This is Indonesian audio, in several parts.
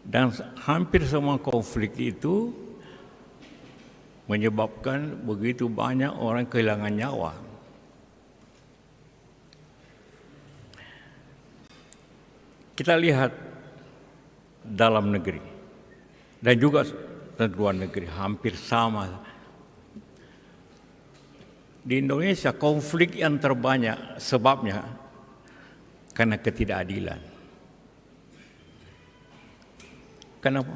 Dan hampir semua konflik itu menyebabkan begitu banyak orang kehilangan nyawa. Kita lihat dalam negeri dan juga di luar negeri hampir sama. Di Indonesia konflik yang terbanyak sebabnya karena ketidakadilan. Kenapa?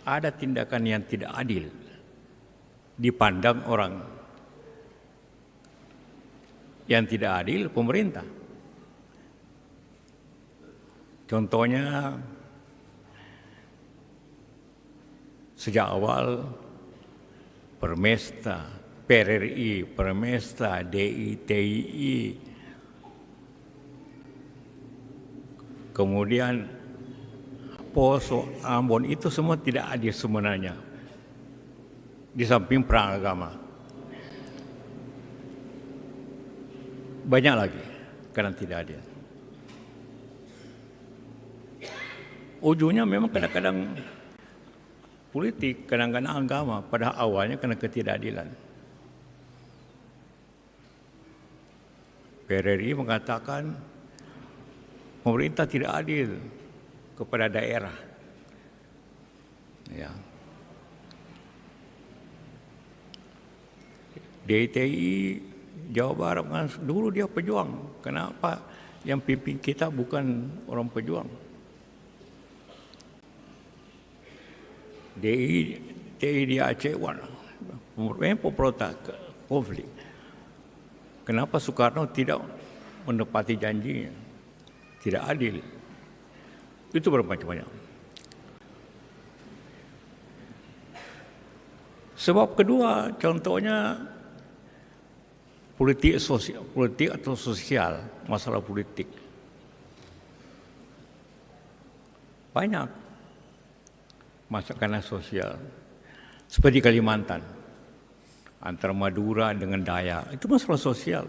Ada tindakan yang tidak adil dipandang orang yang tidak adil, pemerintah. Contohnya sejak awal Permesta, PRRI, Permesta, DI, TII, kemudian Poso, Ambon, itu semua tidak adil sebenarnya. Di samping perang agama. Banyak lagi karena tidak adil. Ujungnya memang kadang-kadang politik, kadang-kadang agama, pada awalnya karena ketidakadilan. PRRI mengatakan pemerintah tidak adil kepada daerah. Ya. DITI Jawa Barat kan dulu dia pejuang. Kenapa yang pimpin kita bukan orang pejuang? TI di Aceh, memang pemberontak konflik. Kenapa Soekarno tidak menepati janjinya? Tidak adil. Itu bermacam-macam. Sebab kedua, contohnya politik atau sosial, masalah politik. Banyak masalah sosial. Seperti Kalimantan, antara Madura dengan Dayak, itu masalah sosial.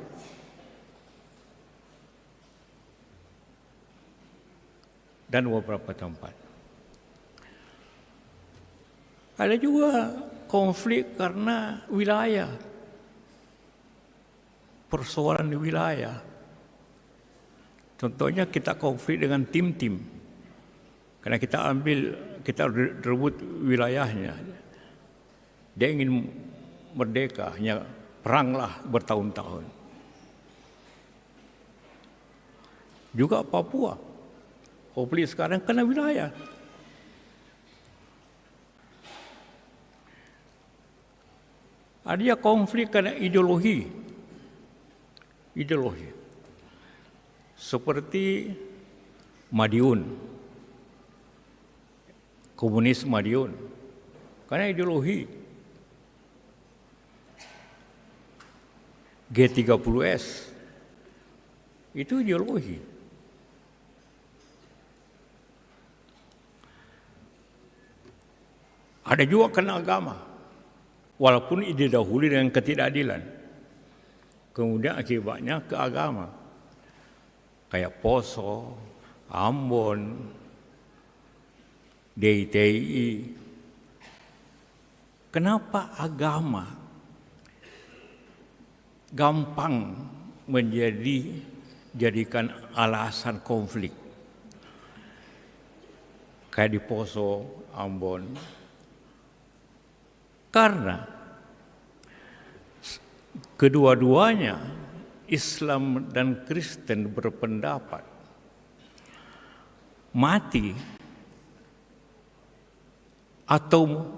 Dan beberapa tempat. Ada juga konflik karena wilayah. Persoalan di wilayah. Contohnya kita konflik dengan tim-tim. Karena kita rebut wilayahnya. Dia ingin merdeka, hanya peranglah bertahun-tahun. Juga Papua. Konflik sekarang karena wilayah. Ada konflik karena ideologi. Ideologi. Seperti Madiun. Komunis Madiun. Karena ideologi. G30S. Itu ideologi. Ada juga karena agama. Walaupun didahului dengan ketidakadilan. Kemudian akibatnya ke agama. Kayak Poso, Ambon, DITI. Kenapa agama gampang jadikan alasan konflik? Kayak di Poso, Ambon. Karena kedua-duanya Islam dan Kristen berpendapat mati atau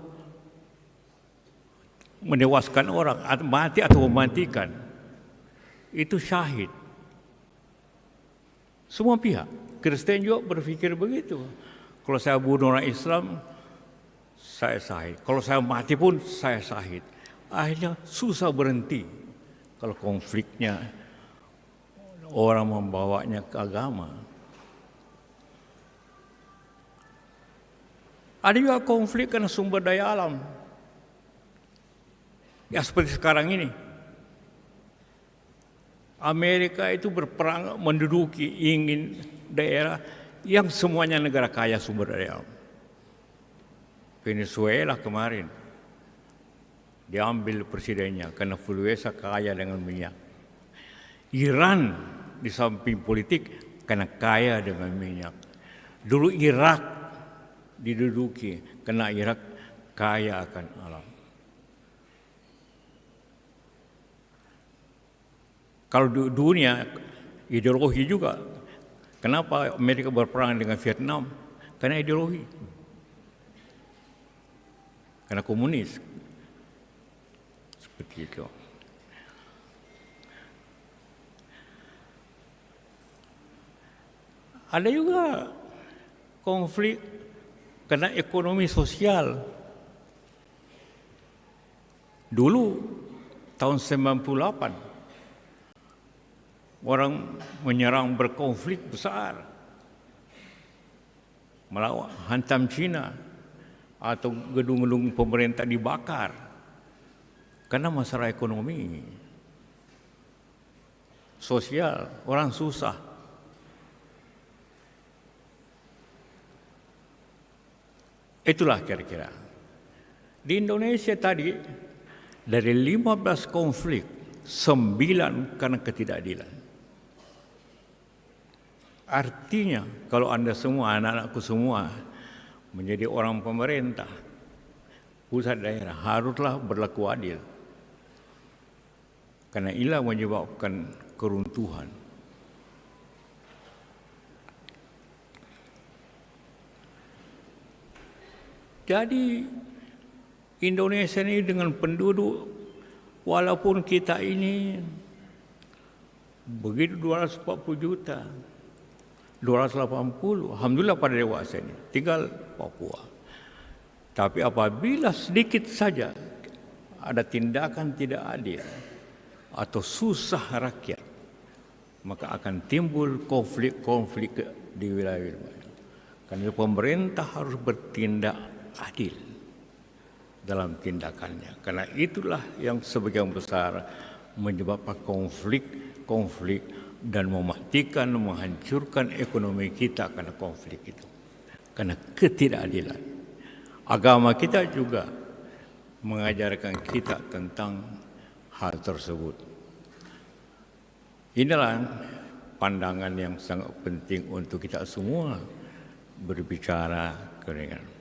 menewaskan orang, mati atau mematikan itu syahid. Semua pihak, Kristen juga berpikir begitu. Kalau saya bunuh orang Islam, saya syahid. Kalau saya mati pun saya syahid. Akhirnya susah berhenti kalau konfliknya orang membawanya ke agama. Ada juga konflik karena sumber daya alam. Ya seperti sekarang ini. Amerika itu berperang menduduki ingin daerah yang semuanya negara kaya sumber daya alam. Venezuela kemarin diambil presidennya karena Venezuela kaya dengan minyak. Iran di samping politik karena kaya dengan minyak. Dulu Irak diduduki karena Irak kaya akan alam. Kalau dunia ideologi juga. Kenapa Amerika berperang dengan Vietnam? Karena ideologi. Karena komunis. Seperti itu. Ada juga konflik karena ekonomi sosial. Dulu tahun 98 orang menyerang berkonflik besar, melawan hantam Cina atau gedung-gedung pemerintah dibakar karena masalah ekonomi sosial, orang susah. Itulah kira-kira. Di Indonesia tadi dari 15 konflik 9 karena ketidakadilan. Artinya kalau Anda semua, anak-anakku semua menjadi orang pemerintah, pusat daerah haruslah berlaku adil. Karena inilah menyebabkan keruntuhan. Jadi Indonesia ini dengan penduduk, walaupun kita ini begitu 240 juta, 280, alhamdulillah pada dewasa ini, tinggal Papua. Tapi apabila sedikit saja ada tindakan tidak adil atau susah rakyat, maka akan timbul konflik-konflik di wilayah-wilayah. Karena pemerintah harus bertindak adil dalam tindakannya. Karena itulah yang sebagian besar menyebabkan konflik dan mematikan, menghancurkan ekonomi kita karena konflik itu. Karena ketidakadilan. Agama kita juga mengajarkan kita tentang hal tersebut. Inilah pandangan yang sangat penting untuk kita semua berbicara keringan.